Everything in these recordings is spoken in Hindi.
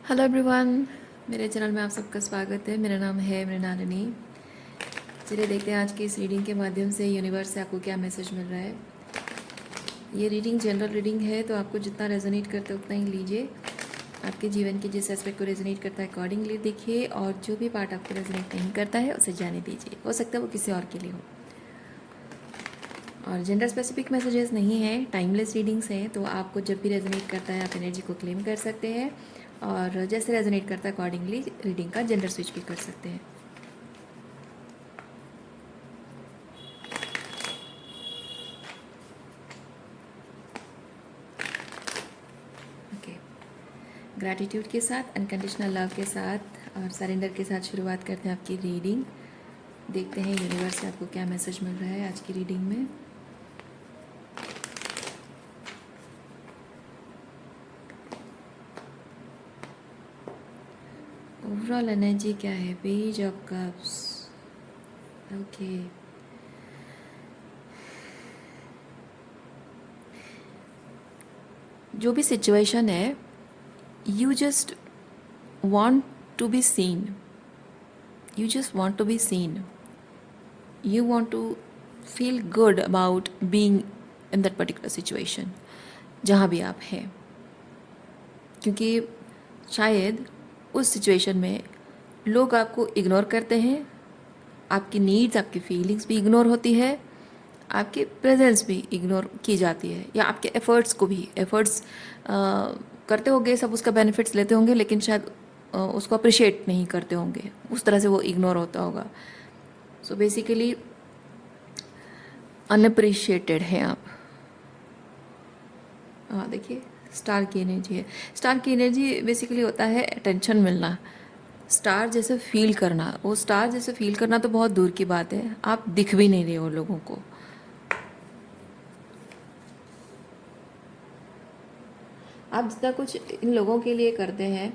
हेलो एवरीवन, मेरे चैनल में आप सबका स्वागत है। मेरा नाम है मृणालिनी। चलिए देखते हैं आज की इस रीडिंग के माध्यम से यूनिवर्स से आपको क्या मैसेज मिल रहा है। ये रीडिंग जनरल रीडिंग है, तो आपको जितना रेजोनेट करता है उतना ही लीजिए। आपके जीवन के जिस एस्पेक्ट को रेजोनेट करता है अकॉर्डिंगली देखिए, और जो भी पार्ट आपको रेजोनेट नहीं करता है उसे जाने दीजिए। हो सकता है वो किसी और के लिए हो। और जेंडर स्पेसिफिक मैसेजेस नहीं है, टाइमलेस रीडिंग्स हैं, तो आपको जब भी रेजोनेट करता है आप एनर्जी को क्लेम कर सकते हैं, और जैसे रेजोनेट करता है अकॉर्डिंगली रीडिंग का जेंडर स्विच भी कर सकते हैं। ओके, ग्रैटिट्यूड के साथ, अनकंडीशनल लव के साथ और सरेंडर के साथ शुरुआत करते हैं आपकी रीडिंग। देखते हैं यूनिवर्स से आपको क्या मैसेज मिल रहा है आज की रीडिंग में। ओवरऑल एनर्जी क्या है? Page of cups. ओके, जो भी सिचुएशन है, you just want to be seen. You just want to be seen. You want to feel good about being in that particular situation, जहाँ भी आप हैं। क्योंकि शायद उस सिचुएशन में लोग आपको इग्नोर करते हैं, आपकी नीड्स, आपकी फीलिंग्स भी इग्नोर होती है, आपकी प्रेजेंस भी इग्नोर की जाती है, या आपके एफ़र्ट्स को भी एफ़र्ट्स करते होंगे, सब उसका बेनिफिट्स लेते होंगे, लेकिन शायद उसको अप्रिशिएट नहीं करते होंगे, उस तरह से वो इग्नोर होता होगा। सो बेसिकली अनअप्रिशिएटेड हैं आप। हाँ देखिए, स्टार की एनर्जी है। स्टार की एनर्जी बेसिकली होता है अटेंशन मिलना, स्टार जैसे फील करना। वो स्टार जैसे फील करना तो बहुत दूर की बात है, आप दिख भी नहीं रहे हो लोगों को। आप जितना कुछ इन लोगों के लिए करते हैं,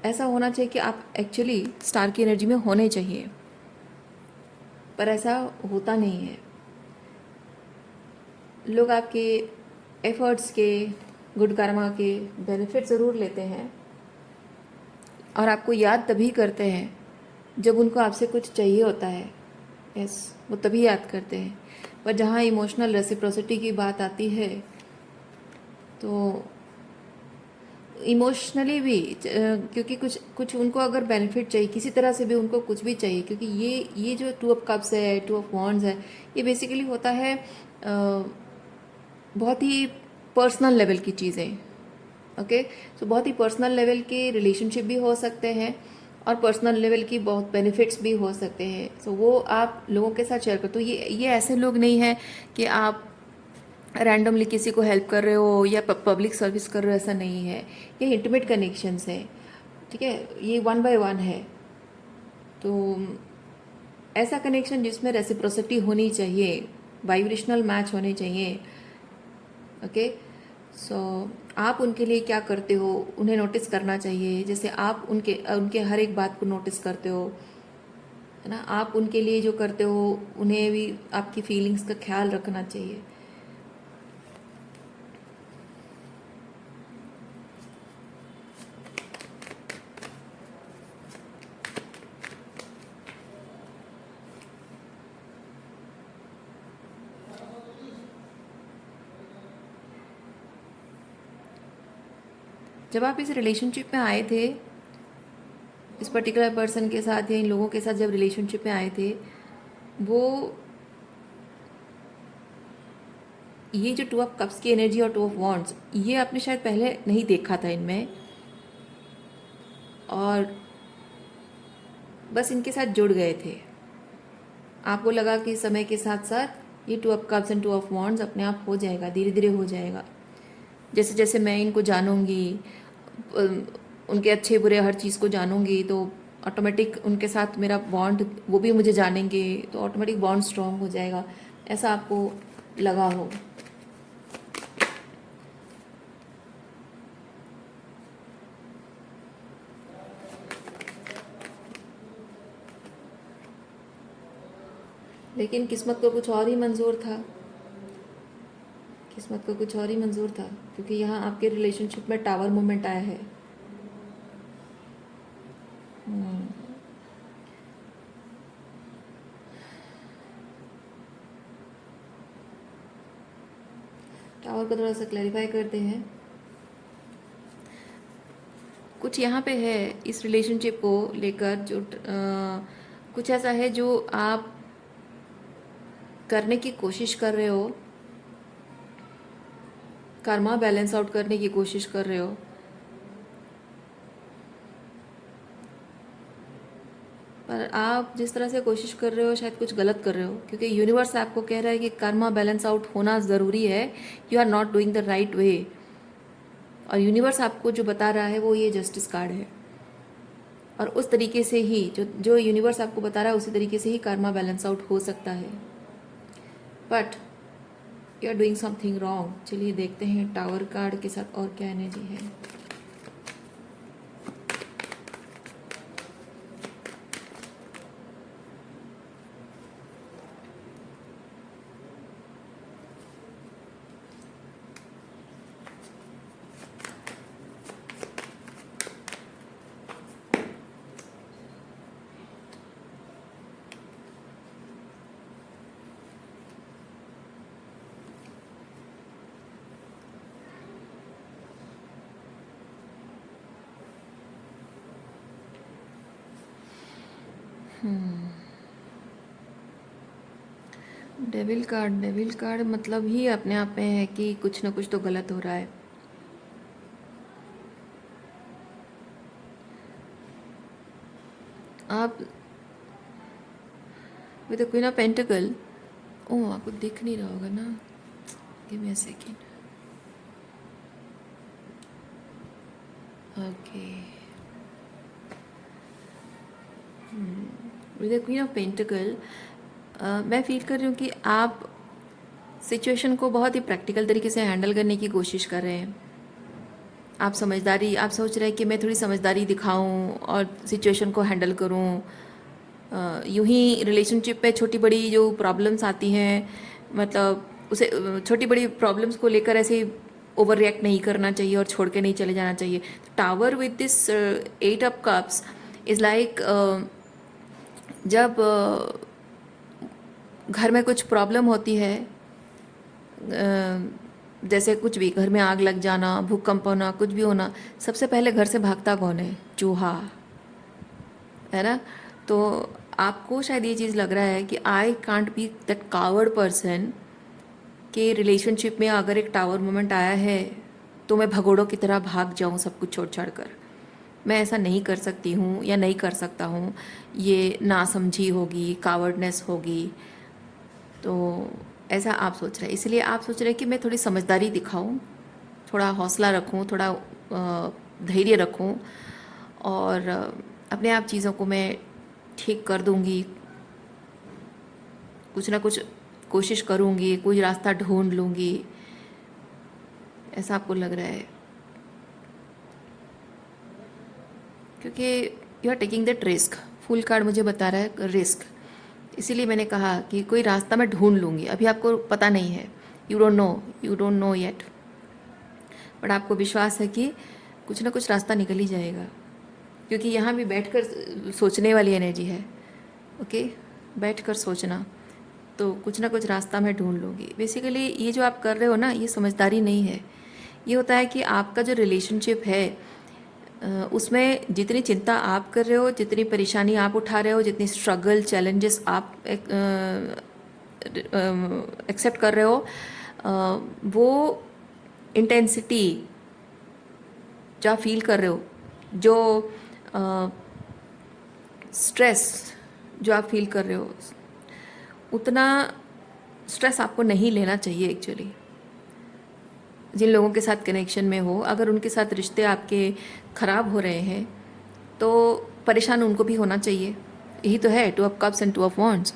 ऐसा होना चाहिए कि आप एक्चुअली स्टार की एनर्जी में होने चाहिए, पर ऐसा होता नहीं है। लोग आपके एफर्ट्स के, गुड कर्मा के बेनिफिट ज़रूर लेते हैं, और आपको याद तभी करते हैं जब उनको आपसे कुछ चाहिए होता है। यस, वो तभी याद करते हैं। पर जहाँ इमोशनल रेसिप्रोसिटी की बात आती है, तो इमोशनली भी क्योंकि कुछ कुछ उनको अगर बेनिफिट चाहिए, किसी तरह से भी उनको कुछ भी चाहिए, क्योंकि ये जो टू ऑफ कप्स है, टू ऑफ वॉन्ड्स है, ये बेसिकली होता है बहुत ही पर्सनल लेवल की चीज़ें। ओके, सो बहुत ही पर्सनल लेवल के रिलेशनशिप भी हो सकते हैं, और पर्सनल लेवल की बहुत बेनिफिट्स भी हो सकते हैं। सो वो आप लोगों के साथ शेयर करते हो। ये ऐसे लोग नहीं हैं कि आप रैंडमली किसी को हेल्प कर रहे हो या पब्लिक सर्विस कर रहे हो, ऐसा नहीं है। ये इंटीमेट कनेक्शंस हैं, ठीक है, ये 1 by 1 है। तो ऐसा कनेक्शन जिसमें रेसिप्रोसिटी होनी चाहिए, वाइब्रेशनल मैच होने चाहिए। ओके, सो आप उनके लिए क्या करते हो, उन्हें नोटिस करना चाहिए, जैसे आप उनके उनके हर एक बात को नोटिस करते हो, है ना। आप उनके लिए जो करते हो, उन्हें भी आपकी फीलिंग्स का ख्याल रखना चाहिए। जब आप इस रिलेशनशिप में आए थे, इस पर्टिकुलर पर्सन के साथ या इन लोगों के साथ जब रिलेशनशिप में आए थे, वो ये जो टू ऑफ कप्स की एनर्जी और टू ऑफ वॉन्ड्स, ये आपने शायद पहले नहीं देखा था इनमें, और बस इनके साथ जुड़ गए थे। आपको लगा कि समय के साथ साथ ये two of cups and two of wands अपने आप हो जाएगा, धीरे धीरे हो जाएगा। जैसे जैसे मैं इनको जानूंगी, उनके अच्छे बुरे हर चीज़ को जानूंगी, तो ऑटोमेटिक उनके साथ मेरा बॉन्ड, वो भी मुझे जानेंगे, तो ऑटोमेटिक बॉन्ड स्ट्रॉन्ग हो जाएगा। ऐसा आपको लगा हो। लेकिन किस्मत को कुछ और ही मंजूर था। किस्मत को कुछ और ही मंजूर था, क्योंकि यहाँ आपके रिलेशनशिप में टावर मोमेंट आया है। टावर को थोड़ा सा क्लैरिफाई करते हैं। कुछ यहाँ पे है इस रिलेशनशिप को लेकर जो कुछ ऐसा है जो आप करने की कोशिश कर रहे हो, कर्मा बैलेंस आउट करने की कोशिश कर रहे हो, पर आप जिस तरह से कोशिश कर रहे हो शायद कुछ गलत कर रहे हो, क्योंकि यूनिवर्स आपको कह रहा है कि कर्मा बैलेंस आउट होना ज़रूरी है, you are not doing the right way. और यूनिवर्स आपको जो बता रहा है वो ये जस्टिस कार्ड है, और उस तरीके से ही जो यूनिवर्स आपको बता रहा है उसी तरीके से ही कर्मा बैलेंस आउट हो सकता है, but you are doing something wrong. चलिए देखते हैं टावर कार्ड के साथ और क्या एनर्जी है। डेविल कार्ड मतलब ही अपने आप में है कि कुछ ना कुछ तो गलत हो रहा है। आप with the queen of pentacle, oh आपको दिख नहीं रहा होगा ना, give me a second. Okay, with the queen of pentacle मैं फील कर रही हूँ कि आप सिचुएशन को बहुत ही प्रैक्टिकल तरीके से हैंडल करने की कोशिश कर रहे हैं। आप सोच रहे हैं कि मैं थोड़ी समझदारी दिखाऊं और सिचुएशन को हैंडल करूं। यूं ही रिलेशनशिप पे छोटी बड़ी जो प्रॉब्लम्स आती हैं, मतलब उसे छोटी बड़ी प्रॉब्लम्स को लेकर ऐसे ओवर रिएक्ट नहीं करना चाहिए और छोड़ के नहीं चले जाना चाहिए। Tower with this 8 of cups is like जब घर में कुछ प्रॉब्लम होती है, जैसे कुछ भी घर में आग लग जाना, भूकंप होना, कुछ भी होना, सबसे पहले घर से भागता कौन है? चूहा, है ना? तो आपको शायद ये चीज़ लग रहा है कि I can't be that coward person के रिलेशनशिप में अगर एक टावर मोमेंट आया है तो मैं भगोड़ों की तरह भाग जाऊं सब कुछ छोड़ छाड़ कर। मैं ऐसा नहीं कर सकती हूँ या नहीं कर सकता हूँ, ये नासमझी होगी, कावर्डनेस होगी। तो ऐसा आप सोच रहे हैं, इसलिए आप सोच रहे हैं कि मैं थोड़ी समझदारी दिखाऊं, थोड़ा हौसला रखूं, थोड़ा धैर्य रखूं, और अपने आप चीज़ों को मैं ठीक कर दूंगी, कुछ ना कुछ कोशिश करूंगी, कोई रास्ता ढूंढ लूंगी, ऐसा आपको लग रहा है। क्योंकि you are taking that risk, full card मुझे बता रहा है रिस्क, इसीलिए मैंने कहा कि कोई रास्ता मैं ढूंढ लूँगी। अभी आपको पता नहीं है, you don't know yet, but आपको विश्वास है कि कुछ ना कुछ रास्ता निकल ही जाएगा, क्योंकि यहाँ भी बैठकर सोचने वाली एनर्जी है। ओके, बैठकर सोचना, तो कुछ ना कुछ रास्ता मैं ढूंढ लूँगी। बेसिकली ये जो आप कर रहे हो ना, ये समझदारी नहीं है। ये होता है कि आपका जो रिलेशनशिप है उसमें जितनी चिंता आप कर रहे हो, जितनी परेशानी आप उठा रहे हो, जितनी स्ट्रगल चैलेंजेस आप एक्सेप्ट कर रहे हो, वो इंटेंसिटी जो आप फील कर रहे हो, जो स्ट्रेस जो आप फील कर रहे हो, उतना स्ट्रेस आपको नहीं लेना चाहिए एक्चुअली। जिन लोगों के साथ कनेक्शन में हो, अगर उनके साथ रिश्ते आपके ख़राब हो रहे हैं तो परेशान उनको भी होना चाहिए। यही तो है 2 of cups and 2 of wands,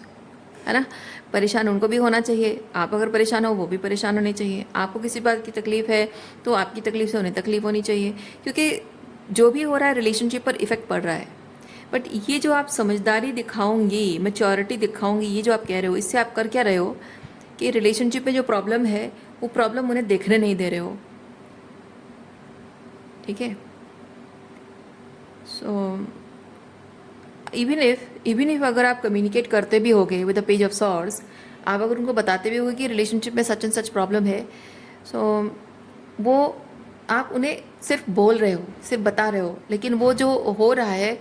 है ना? परेशान उनको भी होना चाहिए, आप अगर परेशान हो वो भी परेशान होने चाहिए। आपको किसी बात की तकलीफ़ है तो आपकी तकलीफ़ से उन्हें तकलीफ़ होनी चाहिए, क्योंकि जो भी हो रहा है रिलेशनशिप पर इफ़ेक्ट पड़ रहा है। बट ये जो आप समझदारी दिखाऊंगी, मैच्योरिटी दिखाऊंगी, ये जो आप कह रहे हो, इससे आप कर क्या रहे हो कि रिलेशनशिप में जो प्रॉब्लम है वो प्रॉब्लम उन्हें देखने नहीं दे रहे हो। ठीक है, सो इवन इफ अगर आप कम्युनिकेट करते भी होगे with the page of swords, आप अगर उनको बताते भी होगे कि रिलेशनशिप में सच एंड सच प्रॉब्लम है, सो वो आप उन्हें सिर्फ बोल रहे हो, सिर्फ बता रहे हो, लेकिन वो जो हो रहा है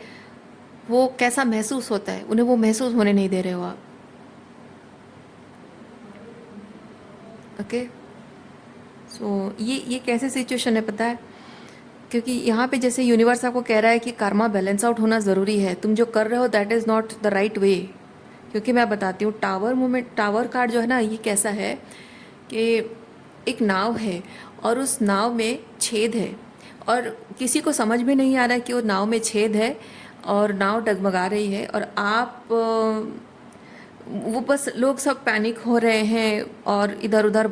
वो कैसा महसूस होता है उन्हें वो महसूस होने नहीं दे रहे हो आप। ओके, सो ये कैसे सिचुएशन है पता है, क्योंकि यहाँ पे जैसे यूनिवर्स आपको कह रहा है कि कर्मा बैलेंस आउट होना ज़रूरी है, तुम जो कर रहे हो that is not the right वे। क्योंकि मैं बताती हूँ टावर मूवमेंट, टावर कार्ड जो है ना, ये कैसा है कि एक नाव है और उस नाव में छेद है और किसी को समझ में नहीं आ रहा है कि वो नाव में छेद है और नाव डगमगा रही है, और आप वो बस लोग सब पैनिक हो रहे हैं और इधर उधर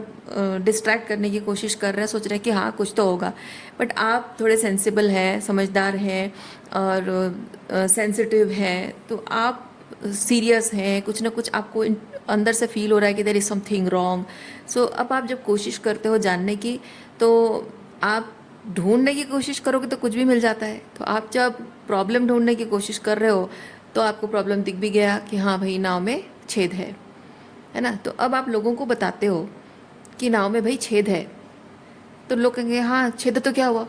डिस्ट्रैक्ट करने की कोशिश कर रहे हैं, सोच रहे हैं कि हाँ कुछ तो होगा, बट आप थोड़े सेंसिबल हैं, समझदार हैं और सेंसिटिव हैं, तो आप सीरियस हैं, कुछ ना कुछ आपको अंदर से फील हो रहा है कि देयर इज़ समथिंग रॉन्ग। सो अब आप जब कोशिश करते हो जानने की, तो आप ढूंढने की कोशिश करोगे तो कुछ भी मिल जाता है। तो आप जब प्रॉब्लम ढूंढने की कोशिश कर रहे हो तो आपको प्रॉब्लम दिख भी गया कि हाँ भाई नाव में छेद है ना। तो अब आप लोगों को बताते हो कि नाव में भाई छेद है, तो लोग कहेंगे हाँ छेद है तो क्या हुआ,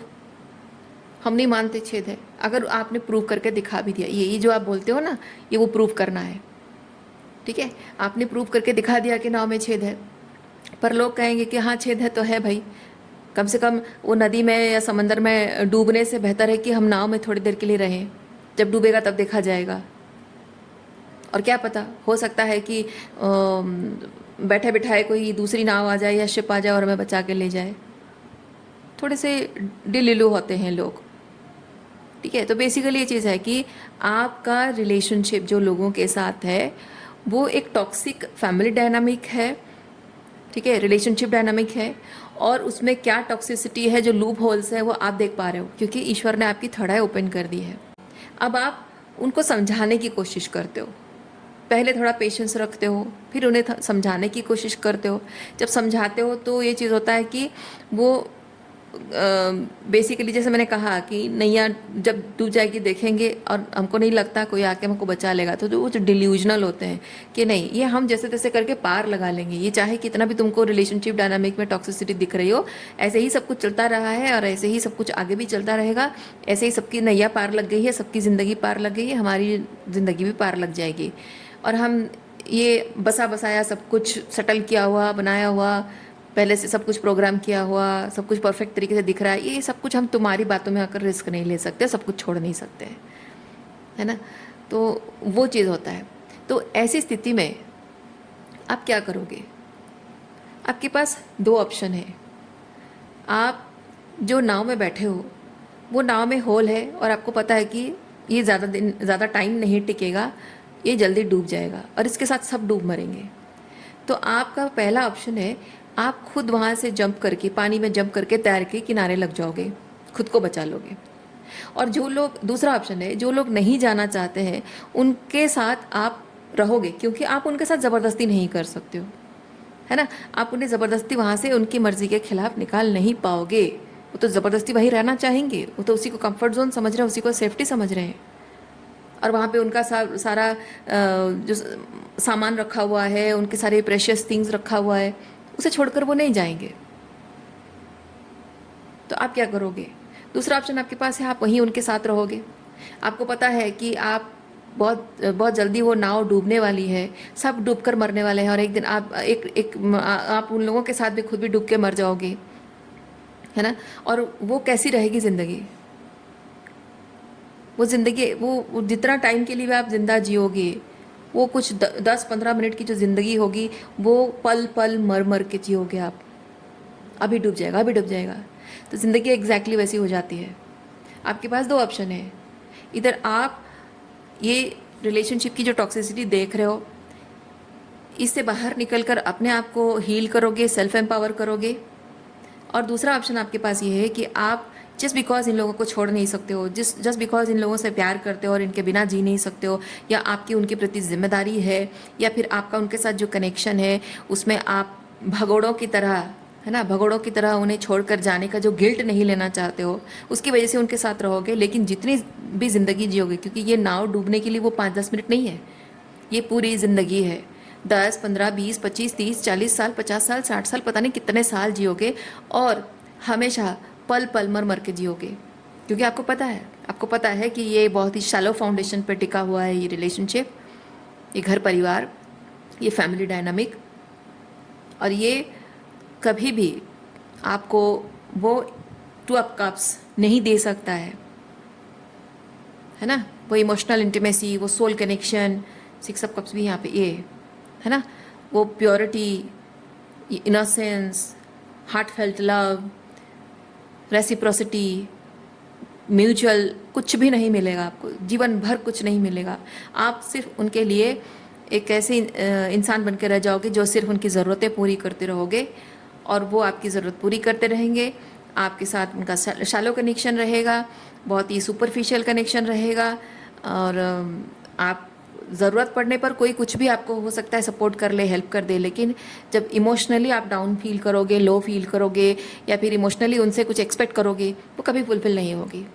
हम नहीं मानते छेद है। अगर आपने प्रूव करके दिखा भी दिया, ये जो आप बोलते हो ना, ये वो प्रूव करना है, ठीक है, आपने प्रूव करके दिखा दिया कि नाव में छेद है, पर लोग कहेंगे कि हाँ छेद है तो है भाई, कम से कम वो नदी में या समंदर में डूबने से बेहतर है कि हम नाव में थोड़ी देर के लिए रहें, जब डूबेगा तब देखा जाएगा। और क्या पता, हो सकता है कि बैठे बिठाए कोई दूसरी नाव आ जाए या शिप आ जाए और हमें बचा के ले जाए। थोड़े से डिलीलू होते हैं लोग, ठीक है। तो बेसिकली ये चीज़ है कि आपका रिलेशनशिप जो लोगों के साथ है वो एक टॉक्सिक फैमिली डायनामिक है, ठीक है, रिलेशनशिप डायनामिक है, और उसमें क्या टॉक्सिसिटी है, जो लूप होल्स है, वो आप देख पा रहे हो क्योंकि ईश्वर ने आपकी थर्ड आई ओपन कर दी है। अब आप उनको समझाने की कोशिश करते हो, पहले थोड़ा पेशेंस रखते हो, फिर उन्हें समझाने की कोशिश करते हो। जब समझाते हो तो ये चीज़ होता है कि वो बेसिकली जैसे मैंने कहा कि नैया जब डूब जाएगी देखेंगे और हमको नहीं लगता कोई आके हमको बचा लेगा, तो वो जो डिल्यूजनल होते हैं कि नहीं ये हम जैसे तैसे करके पार लगा लेंगे, ये चाहे कितना भी तुमको रिलेशनशिप डायनामिक में टॉक्सिसिटी दिख रही हो, ऐसे ही सब कुछ चलता रहा है और ऐसे ही सब कुछ आगे भी चलता रहेगा, ऐसे ही सबकी नैया पार लग गई है, सबकी ज़िंदगी पार लग गई है, हमारी ज़िंदगी भी पार लग जाएगी। और हम ये बसा बसाया सब कुछ सेटल किया हुआ, बनाया हुआ, पहले से सब कुछ प्रोग्राम किया हुआ, सब कुछ परफेक्ट तरीके से दिख रहा है, ये सब कुछ हम तुम्हारी बातों में आकर रिस्क नहीं ले सकते, सब कुछ छोड़ नहीं सकते, है ना। तो वो चीज़ होता है। तो ऐसी स्थिति में आप क्या करोगे? आपके पास दो ऑप्शन है। आप जो नाव में बैठे हो वो नाव में होल है और आपको पता है कि ये ज़्यादा टाइम नहीं टिकेगा, ये जल्दी डूब जाएगा और इसके साथ सब डूब मरेंगे। तो आपका पहला ऑप्शन है आप खुद वहाँ से जंप करके, पानी में जंप करके तैर के किनारे लग जाओगे, खुद को बचा लोगे। और जो लोग, दूसरा ऑप्शन है, जो लोग नहीं जाना चाहते हैं उनके साथ आप रहोगे, क्योंकि आप उनके साथ ज़बरदस्ती नहीं कर सकते हो, है ना। आप उन्हें ज़बरदस्ती वहाँ से उनकी मर्ज़ी के खिलाफ निकाल नहीं पाओगे। वो तो ज़बरदस्ती वहीं रहना चाहेंगे, वो तो उसी को कंफर्ट जोन समझ रहे हैं, उसी को सेफ्टी समझ रहे हैं। और वहाँ पे उनका सारा जो सामान रखा हुआ है, उनके सारे प्रेशियस थिंग्स रखा हुआ है, उसे छोड़कर वो नहीं जाएंगे। तो आप क्या करोगे? दूसरा ऑप्शन आपके पास है, आप वहीं उनके साथ रहोगे। आपको पता है कि आप बहुत जल्दी वो नाव डूबने वाली है, सब डूबकर मरने वाले हैं, और एक दिन आप उन लोगों के साथ भी खुद भी डूब के मर जाओगे, है ना। और वो कैसी रहेगी ज़िंदगी? वो ज़िंदगी, वो जितना टाइम के लिए भी आप ज़िंदा जियोगे, वो कुछ 10-15 मिनट की जो ज़िंदगी होगी वो पल पल मर मर के जियोगे आप। अभी डूब जाएगा, अभी डूब जाएगा। तो ज़िंदगी एग्जैक्टली वैसी हो जाती है। आपके पास दो ऑप्शन है, इधर आप ये रिलेशनशिप की जो टॉक्सिसिटी देख रहे हो इससे बाहर निकलकर अपने आप को हील करोगे, सेल्फ एम्पावर करोगे, और दूसरा ऑप्शन आपके पास ये है कि आप जस्ट बिकॉज इन लोगों को छोड़ नहीं सकते हो, जस्ट बिकॉज इन लोगों से प्यार करते हो और इनके बिना जी नहीं सकते हो, या आपकी उनके प्रति जिम्मेदारी है, या फिर आपका उनके साथ जो कनेक्शन है उसमें आप भगोड़ों की तरह है ना, भगोड़ों की तरह उन्हें छोड़कर जाने का जो गिल्ट नहीं लेना चाहते हो, उसकी वजह से उनके साथ रहोगे। लेकिन जितनी भी ज़िंदगी जियोगे, क्योंकि ये नाव डूबने के लिए वो 5-10 मिनट नहीं है, ये पूरी ज़िंदगी है। 10, 15, 20, 25, 30, 40 साल, 50 साल, 60 साल, पता नहीं कितने साल जियोगे, और हमेशा पल पल मर मर के जियोगे। क्योंकि आपको पता है कि ये बहुत ही शैलो फाउंडेशन पर टिका हुआ है, ये रिलेशनशिप, ये घर परिवार, ये फैमिली डायनामिक। और ये कभी भी आपको वो 2 अप कप्स नहीं दे सकता है ना, वो इमोशनल इंटीमेसी, वो सोल कनेक्शन। 6 अप कप्स भी यहाँ पे ये है ना, वो purity, innocence, heart felt love, reciprocity, mutual, कुछ भी नहीं मिलेगा आपको, जीवन भर कुछ नहीं मिलेगा। आप सिर्फ उनके लिए एक ऐसे इंसान बन के रह जाओगे जो सिर्फ उनकी ज़रूरतें पूरी करते रहोगे, और वो आपकी ज़रूरत पूरी करते रहेंगे। आपके साथ उनका शैलो कनेक्शन रहेगा, बहुत ही सुपरफिशियल कनेक्शन रहेगा। और आप ज़रूरत पड़ने पर कोई कुछ भी आपको हो सकता है सपोर्ट कर ले, हेल्प कर दे, लेकिन जब इमोशनली आप डाउन फील करोगे, लो फील करोगे, या फिर इमोशनली उनसे कुछ एक्सपेक्ट करोगे, वो कभी फुलफिल नहीं होगी।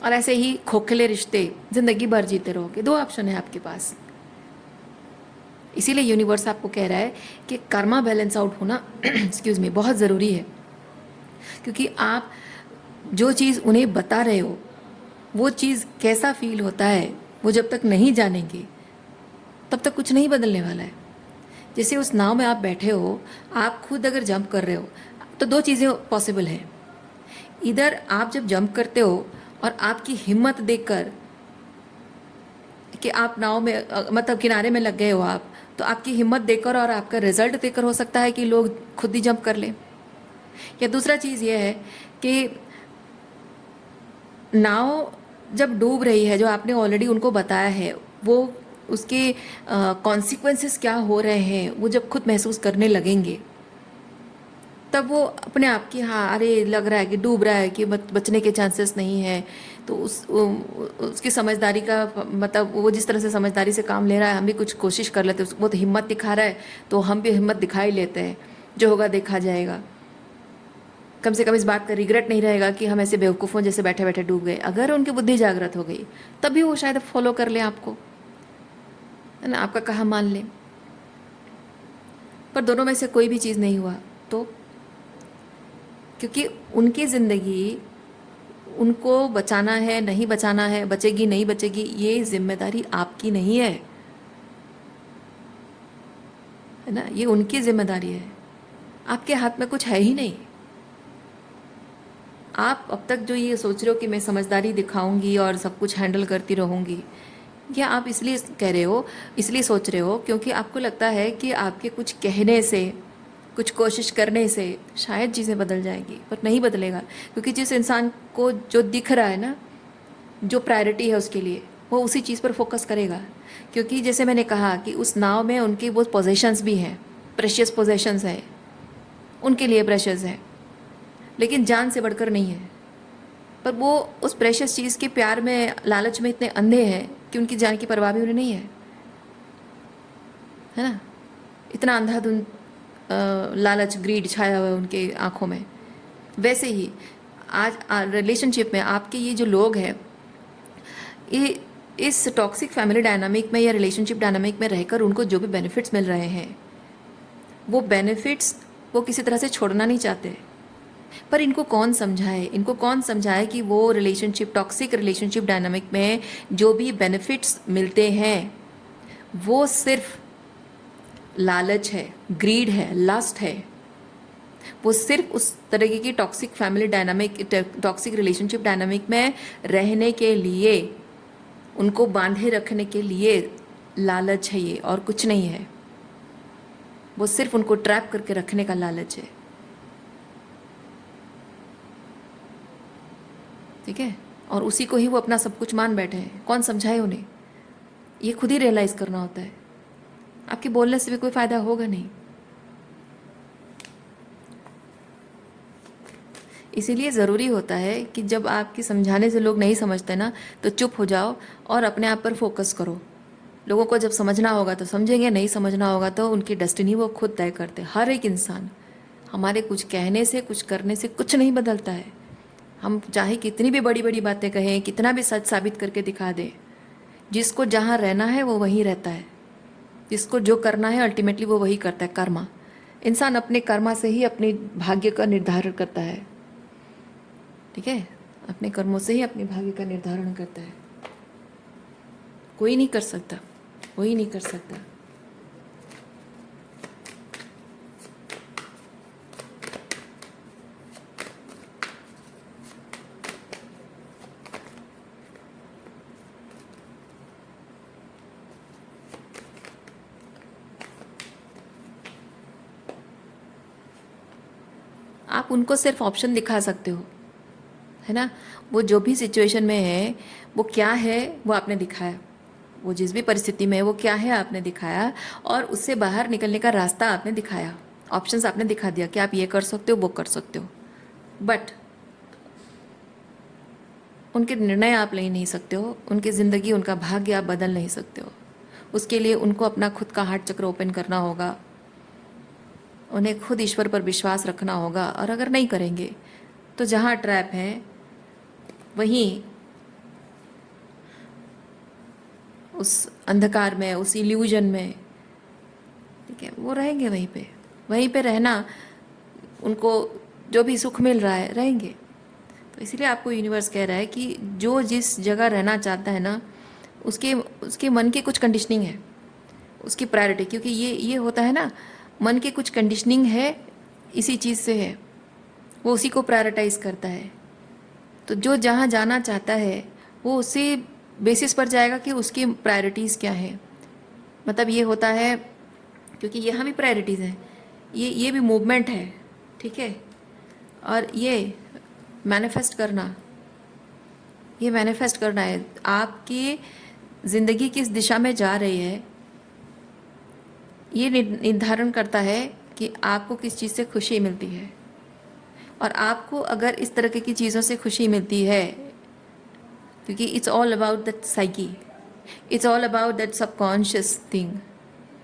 और ऐसे ही खोखले रिश्ते ज़िंदगी भर जीते रहोगे। 2 ऑप्शन है आपके पास। इसीलिए यूनिवर्स आपको कह रहा है कि कर्मा बैलेंस आउट होना एक्सक्यूज़ मी, बहुत ज़रूरी है। क्योंकि आप जो चीज़ उन्हें बता रहे हो, वो चीज़ कैसा फील होता है, वो जब तक नहीं जानेंगे तब तक कुछ नहीं बदलने वाला है। जैसे उस नाव में आप बैठे हो, आप खुद अगर जंप कर रहे हो, तो 2 चीज़ें पॉसिबल है। इधर आप जब जंप करते हो और आपकी हिम्मत देखकर कि आप नाव में मतलब किनारे में लग गए हो आप, तो आपकी हिम्मत देखकर और आपका रिजल्ट देखकर हो सकता है कि लोग खुद ही जंप कर लें। या दूसरा चीज़ ये है कि नाव जब डूब रही है, जो आपने ऑलरेडी उनको बताया है, वो उसके कॉन्सिक्वेंसेस क्या हो रहे हैं, वो जब खुद महसूस करने लगेंगे, तब वो अपने आप की, हाँ अरे लग रहा है कि डूब रहा है, कि बचने के चांसेस नहीं है, तो उसकी समझदारी का मतलब, वो जिस तरह से समझदारी से काम ले रहा है, हम भी कुछ कोशिश कर लेते हैं। वो तो हिम्मत दिखा रहा है, तो हम भी हिम्मत दिखा ही लेते हैं, जो होगा देखा जाएगा। कम से कम इस बात का रिग्रेट नहीं रहेगा कि हम ऐसे बेवकूफ़ों जैसे बैठे बैठे डूब गए। अगर उनकी बुद्धि जागृत हो गई, तभी वो शायद फॉलो कर लें आपको, है ना, आपका कहा मान लें। पर दोनों में से कोई भी चीज़ नहीं हुआ तो, क्योंकि उनकी ज़िंदगी उनको बचाना है, नहीं बचाना है, बचेगी नहीं बचेगी, ये जिम्मेदारी आपकी नहीं है ना, ये उनकी जिम्मेदारी है। आपके हाथ में कुछ है ही नहीं। आप अब तक जो ये सोच रहे हो कि मैं समझदारी दिखाऊंगी और सब कुछ हैंडल करती रहूंगी, या आप इसलिए कह रहे हो, इसलिए सोच रहे हो क्योंकि आपको लगता है कि आपके कुछ कहने से, कुछ कोशिश करने से शायद चीज़ें बदल जाएंगी, पर नहीं बदलेगा। क्योंकि जिस इंसान को जो दिख रहा है ना, जो प्रायोरिटी है उसके लिए, वो उसी चीज़ पर फोकस करेगा। क्योंकि जैसे मैंने कहा कि उस नाव में उनकी वो पोजेशंस भी हैं, प्रेशियस पोजेशंस हैं, उनके लिए प्रेशियस है, लेकिन जान से बढ़कर नहीं है। पर वो उस प्रेशियस चीज़ के प्यार में, लालच में इतने अंधे हैं कि उनकी जान की परवाह भी उन्हें नहीं है ना। इतना अंधाधुंध लालच, ग्रीड छाया हुआ है उनके आँखों में। वैसे ही आज रिलेशनशिप में आपके ये जो लोग हैं, ये इस टॉक्सिक फैमिली डायनामिक में या रिलेशनशिप डायनामिक में रहकर उनको जो भी बेनिफिट्स मिल रहे हैं, वो बेनिफिट्स वो किसी तरह से छोड़ना नहीं चाहते। पर इनको कौन समझाए कि वो रिलेशनशिप, टॉक्सिक रिलेशनशिप डायनामिक में जो भी बेनिफिट्स मिलते हैं, वो सिर्फ लालच है, ग्रीड है, लस्ट है। वो सिर्फ उस तरीके की toxic family dynamic, toxic relationship dynamic में रहने के लिए, उनको बांधे रखने के लिए लालच है ये, और कुछ नहीं है। वो सिर्फ उनको ट्रैप करके रखने का लालच है। ठीक है, और उसी को ही वो अपना सब कुछ मान बैठे हैं। कौन समझाए उन्हें? ये खुद ही रियलाइज़ करना होता है। आपके बोलने से भी कोई फ़ायदा होगा नहीं। इसीलिए ज़रूरी होता है कि जब आपकी समझाने से लोग नहीं समझते ना, तो चुप हो जाओ और अपने आप पर फोकस करो। लोगों को जब समझना होगा तो समझेंगे, नहीं समझना होगा तो उनकी डेस्टिनी वो खुद तय करते। हर एक इंसान, हमारे कुछ कहने से, कुछ करने से कुछ नहीं बदलता है। हम चाहे कितनी भी बड़ी बड़ी बातें कहें, कितना भी सच साबित करके दिखा दें, जिसको जहाँ रहना है वो वहीं रहता है। जिसको जो करना है अल्टीमेटली वो वही करता है। कर्मा, इंसान अपने कर्मा से ही अपने भाग्य का निर्धारण करता है। ठीक है, अपने कर्मों से ही अपने भाग्य का निर्धारण करता है। कोई नहीं कर सकता, कोई नहीं कर सकता। आप उनको सिर्फ ऑप्शन दिखा सकते हो, है ना। वो जो भी सिचुएशन में है, वो क्या है वो आपने दिखाया। वो जिस भी परिस्थिति में है वो क्या है आपने दिखाया, और उससे बाहर निकलने का रास्ता आपने दिखाया। ऑप्शंस आपने दिखा दिया कि आप ये कर सकते हो, वो कर सकते हो। बट उनके निर्णय आप ले नहीं सकते हो, उनकी ज़िंदगी, उनका भाग्य आप बदल नहीं सकते हो। उसके लिए उनको अपना खुद का हार्ट चक्र ओपन करना होगा, उन्हें खुद ईश्वर पर विश्वास रखना होगा। और अगर नहीं करेंगे तो जहाँ ट्रैप है वहीं, उस अंधकार में, उस इल्यूजन में, ठीक है, वो रहेंगे वहीं पे। वहीं पे रहना, उनको जो भी सुख मिल रहा है रहेंगे। तो इसलिए आपको यूनिवर्स कह रहा है कि जो जिस जगह रहना चाहता है ना, उसके उसके मन की कुछ कंडीशनिंग है, उसकी प्रायोरिटी। क्योंकि ये होता है ना, मन की कुछ कंडीशनिंग है, इसी चीज़ से है, वो उसी को प्रायोरिटाइज करता है। तो जो जहाँ जाना चाहता है वो उसी बेसिस पर जाएगा कि उसकी प्रायोरिटीज़ क्या है। मतलब ये होता है, क्योंकि यहाँ भी प्रायोरिटीज़ हैं, ये भी मूवमेंट है, ठीक है। और ये मैनिफेस्ट करना, ये मैनिफेस्ट करना है। आपकी ज़िंदगी किस दिशा में जा रही है, ये निर्धारण करता है कि आपको किस चीज़ से खुशी मिलती है। और आपको अगर इस तरह की चीज़ों से खुशी मिलती है, क्योंकि it's all about that psyche, it's all about that subconscious thing,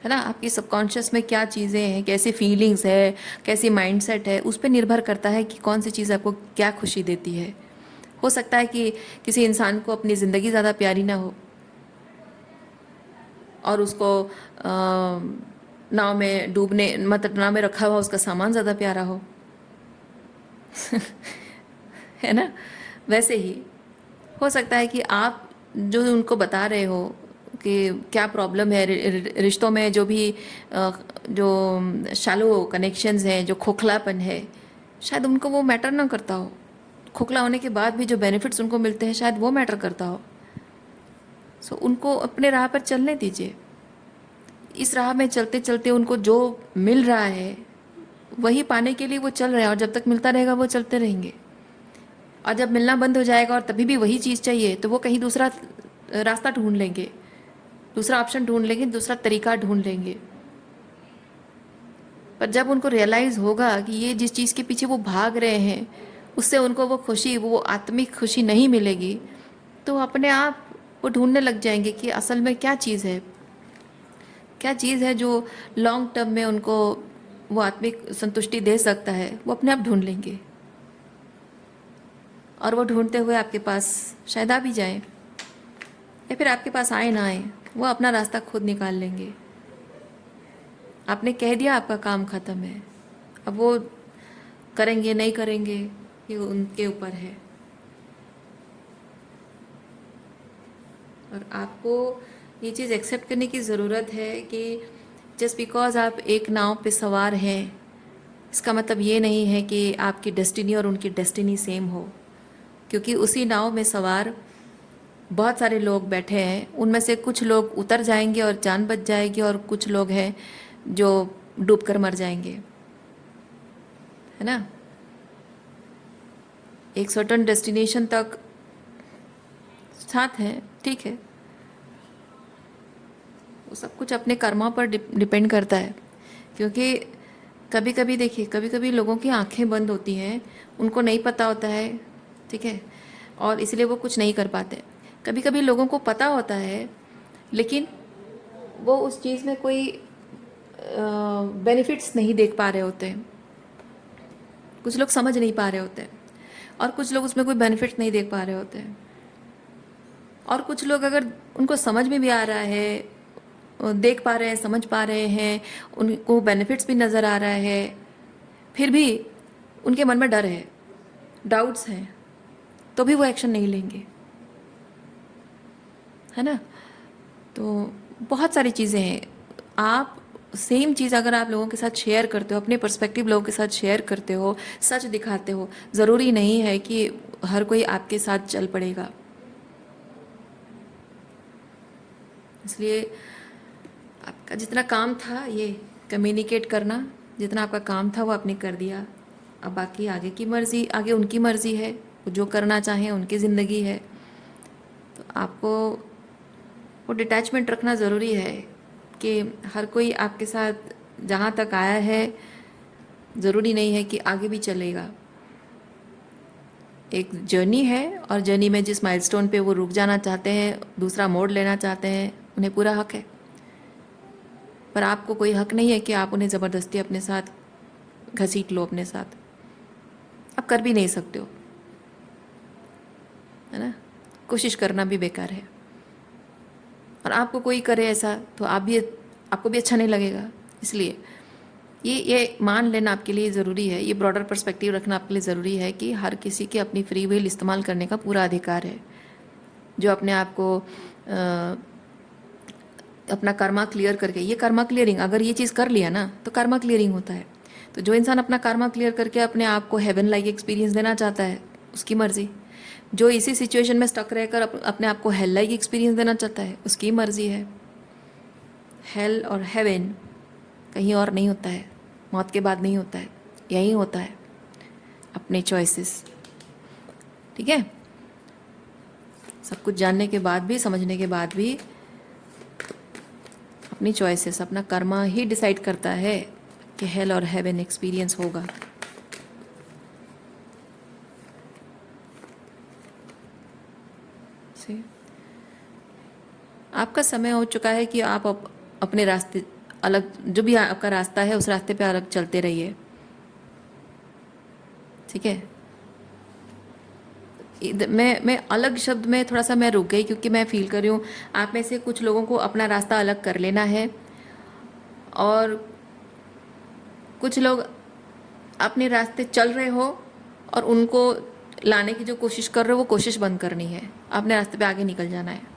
है ना। आपकी सबकॉन्शियस में क्या चीज़ें हैं, कैसी फीलिंग्स है, कैसी माइंडसेट है, उस पर निर्भर करता है कि कौन सी चीज़ आपको क्या खुशी देती है। हो सकता है कि किसी इंसान को अपनी ज़िंदगी ज़्यादा प्यारी ना हो, और उसको नाव में डूबने, मतलब नाव में रखा हुआ उसका सामान ज़्यादा प्यारा हो है ना। वैसे ही हो सकता है कि आप जो उनको बता रहे हो कि क्या प्रॉब्लम है रिश्तों में, जो भी जो शैलो कनेक्शंस हैं, जो खोखलापन है, शायद उनको वो मैटर ना करता हो। खोखला होने के बाद भी जो बेनिफिट्स उनको मिलते हैं शायद वो मैटर करता हो। सो उनको अपने राह पर चलने दीजिए। इस राह में चलते चलते उनको जो मिल रहा है वही पाने के लिए वो चल रहे हैं, और जब तक मिलता रहेगा वो चलते रहेंगे। और जब मिलना बंद हो जाएगा और तभी भी वही चीज़ चाहिए, तो वो कहीं दूसरा रास्ता ढूंढ लेंगे, दूसरा ऑप्शन ढूंढ लेंगे, दूसरा तरीका ढूंढ लेंगे। पर जब उनको रियलाइज़ होगा कि ये जिस चीज़ के पीछे वो भाग रहे हैं उससे उनको वो खुशी, वो आत्मिक खुशी नहीं मिलेगी, तो अपने आप वो ढूंढने लग जाएंगे कि असल में क्या चीज़ है, क्या चीज़ है जो लॉन्ग टर्म में उनको वो आत्मिक संतुष्टि दे सकता है। वो अपने आप ढूंढ लेंगे, और वो ढूंढते हुए आपके पास शायद आ भी जाए, या फिर आपके पास आए ना आए, वो अपना रास्ता खुद निकाल लेंगे। आपने कह दिया आपका काम ख़त्म है, अब वो करेंगे नहीं करेंगे ये उनके ऊपर है। और आपको ये चीज़ एक्सेप्ट करने की ज़रूरत है कि जस्ट बिकॉज़ आप एक नाव पे सवार हैं, इसका मतलब ये नहीं है कि आपकी डेस्टिनी और उनकी डेस्टिनी सेम हो। क्योंकि उसी नाव में सवार बहुत सारे लोग बैठे हैं, उनमें से कुछ लोग उतर जाएंगे और जान बच जाएगी, और कुछ लोग हैं जो डूब कर मर जाएंगे, है ना। एक सर्टन डेस्टिनेशन तक साथ हैं, ठीक है। वो सब कुछ अपने कर्मा पर डिपेंड करता है। क्योंकि कभी कभी देखिए, कभी कभी लोगों की आंखें बंद होती हैं, उनको नहीं पता होता है, ठीक है, और इसलिए वो कुछ नहीं कर पाते। कभी कभी लोगों को पता होता है लेकिन वो उस चीज़ में कोई बेनिफिट्स नहीं देख पा रहे होते हैं। कुछ लोग समझ नहीं पा रहे होते हैं, और कुछ लोग उसमें कोई बेनिफिट नहीं देख पा रहे होते हैं, और कुछ लोग अगर उनको समझ में भी आ रहा है, देख पा रहे हैं, समझ पा रहे हैं, उनको बेनिफिट्स भी नज़र आ रहा है, फिर भी उनके मन में डर है, डाउट्स हैं, तो भी वो एक्शन नहीं लेंगे, है ना। तो बहुत सारी चीज़ें हैं। आप सेम चीज़ अगर आप लोगों के साथ शेयर करते हो, अपने पर्सपेक्टिव लोगों के साथ शेयर करते हो, सच दिखाते हो, ज़रूरी नहीं है कि हर कोई आपके साथ चल पड़ेगा। इसलिए आपका जितना काम था ये कम्युनिकेट करना, जितना आपका काम था वो आपने कर दिया। अब बाकी आगे की मर्ज़ी, आगे उनकी मर्ज़ी है, वो जो करना चाहें उनकी ज़िंदगी है। तो आपको वो डिटैचमेंट रखना ज़रूरी है कि हर कोई आपके साथ जहाँ तक आया है ज़रूरी नहीं है कि आगे भी चलेगा। एक जर्नी है, और जर्नी में जिस माइलस्टोन पे वो रुक जाना चाहते हैं, दूसरा मोड़ लेना चाहते हैं, उन्हें पूरा हक है। पर आपको कोई हक नहीं है कि आप उन्हें ज़बरदस्ती अपने साथ घसीट लो अपने साथ। आप कर भी नहीं सकते हो, है ना। कोशिश करना भी बेकार है, और आपको कोई करे ऐसा तो आपको भी अच्छा नहीं लगेगा। इसलिए ये मान लेना आपके लिए ज़रूरी है, ये ब्रॉडर पर्सपेक्टिव रखना आपके लिए ज़रूरी है कि हर किसी के अपनी फ्री विल इस्तेमाल करने का पूरा अधिकार है। जो अपने आप को अपना कर्मा क्लियर करके, ये कर्मा क्लियरिंग, अगर ये चीज़ कर लिया ना तो कर्मा क्लियरिंग होता है। तो जो इंसान अपना कर्मा क्लियर करके अपने आप को हेवन लाइक एक्सपीरियंस देना चाहता है, उसकी मर्ज़ी। जो इसी सिचुएशन में स्टक रहकर अपने आप को हेल लाइक एक्सपीरियंस देना चाहता है, उसकी मर्ज़ी है। हेल और हेवन कहीं और नहीं होता है, मौत के बाद नहीं होता है, यहीं होता है, अपने चॉइसेस। ठीक है। सब कुछ जानने के बाद भी, समझने के बाद भी अपनी चॉइसेस, अपना कर्मा ही डिसाइड करता है कि हेल और हेवन एक्सपीरियंस होगा। आपका समय हो चुका है कि आप अपने रास्ते अलग, जो भी आपका रास्ता है उस रास्ते पे अलग चलते रहिए। ठीक है। मैं अलग शब्द में थोड़ा सा मैं रुक गई, क्योंकि मैं फील कर रही हूँ आप में से कुछ लोगों को अपना रास्ता अलग कर लेना है, और कुछ लोग अपने रास्ते चल रहे हो और उनको लाने की जो कोशिश कर रहे हो वो कोशिश बंद करनी है, अपने रास्ते पे आगे निकल जाना है।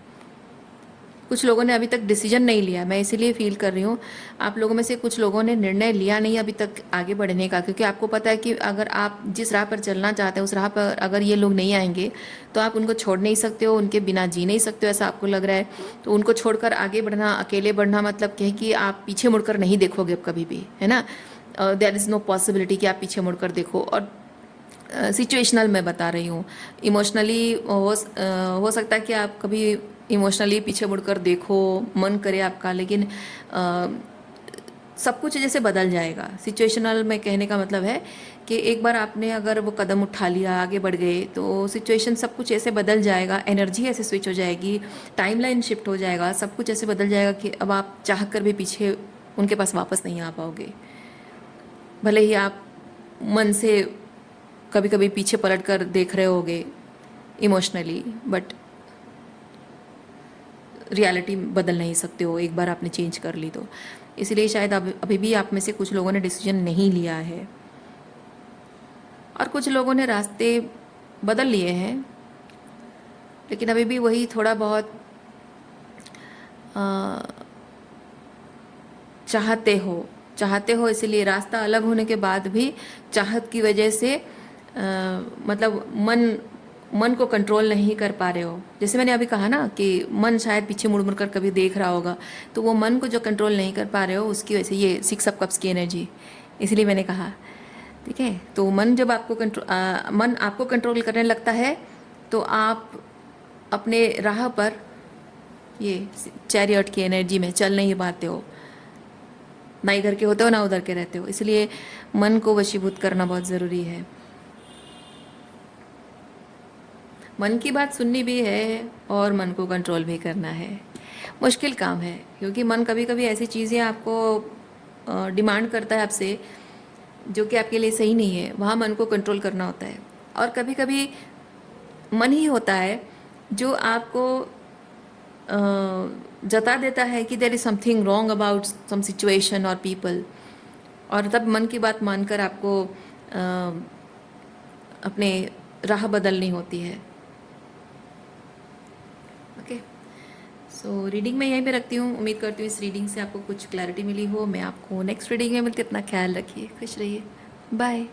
कुछ लोगों ने अभी तक डिसीजन नहीं लिया, मैं इसीलिए फील कर रही हूँ आप लोगों में से कुछ लोगों ने निर्णय लिया नहीं अभी तक आगे बढ़ने का, क्योंकि आपको पता है कि अगर आप जिस राह पर चलना चाहते हैं उस राह पर अगर ये लोग नहीं आएंगे तो आप उनको छोड़ नहीं सकते हो, उनके बिना जी नहीं सकते हो, ऐसा आपको लग रहा है। तो उनको छोड़कर आगे बढ़ना, अकेले बढ़ना मतलब क्या है कि आप पीछे मुड़कर नहीं देखोगे अब कभी भी, है ना। देयर इज़ नो पॉसिबिलिटी कि आप पीछे मुड़कर देखो। और सिचुएशनल मैं बता रही हूँ, इमोशनली हो सकता है कि आप कभी इमोशनली पीछे मुड़कर देखो, मन करे आपका, लेकिन सब कुछ जैसे बदल जाएगा। सिचुएशनल में कहने का मतलब है कि एक बार आपने अगर वो कदम उठा लिया, आगे बढ़ गए, तो सिचुएशन सब कुछ ऐसे बदल जाएगा, एनर्जी ऐसे स्विच हो जाएगी, टाइमलाइन शिफ्ट हो जाएगा, सब कुछ ऐसे बदल जाएगा कि अब आप चाह कर भी पीछे उनके पास वापस नहीं आ पाओगे। भले ही आप मन से कभी कभी पीछे पलट कर देख रहे होगे इमोशनली, बट रियलिटी बदल नहीं सकते हो एक बार आपने चेंज कर ली तो। इसलिए शायद अभी भी आप में से कुछ लोगों ने डिसीजन नहीं लिया है, और कुछ लोगों ने रास्ते बदल लिए हैं, लेकिन अभी भी वही थोड़ा बहुत चाहते हो, इसलिए रास्ता अलग होने के बाद भी चाहत की वजह से मतलब मन को कंट्रोल नहीं कर पा रहे हो। जैसे मैंने अभी कहा ना कि मन शायद पीछे मुड़ मुड़ कर कभी देख रहा होगा, तो वो मन को जो कंट्रोल नहीं कर पा रहे हो उसकी वजह से ये 6 ऑफ कप्स की एनर्जी, इसलिए मैंने कहा। ठीक है। तो मन जब मन आपको कंट्रोल करने लगता है तो आप अपने राह पर ये चैरियट की एनर्जी में चल नहीं पाते हो, ना इधर के होते हो ना उधर के रहते हो। इसलिए मन को वशीभूत करना बहुत ज़रूरी है। मन की बात सुननी भी है और मन को कंट्रोल भी करना है। मुश्किल काम है, क्योंकि मन कभी कभी ऐसी चीज़ें आपको डिमांड करता है आपसे जो कि आपके लिए सही नहीं है, वहाँ मन को कंट्रोल करना होता है। और कभी कभी मन ही होता है जो आपको जता देता है कि there is something wrong about some situation और पीपल, और तब मन की बात मानकर आपको अपने राह बदलनी होती है। ओके, सो रीडिंग मैं यहीं पे रखती हूँ। उम्मीद करती हूँ इस रीडिंग से आपको कुछ क्लैरिटी मिली हो। मैं आपको नेक्स्ट रीडिंग में मिलती, अपना ख्याल रखिए, खुश रहिए, बाय।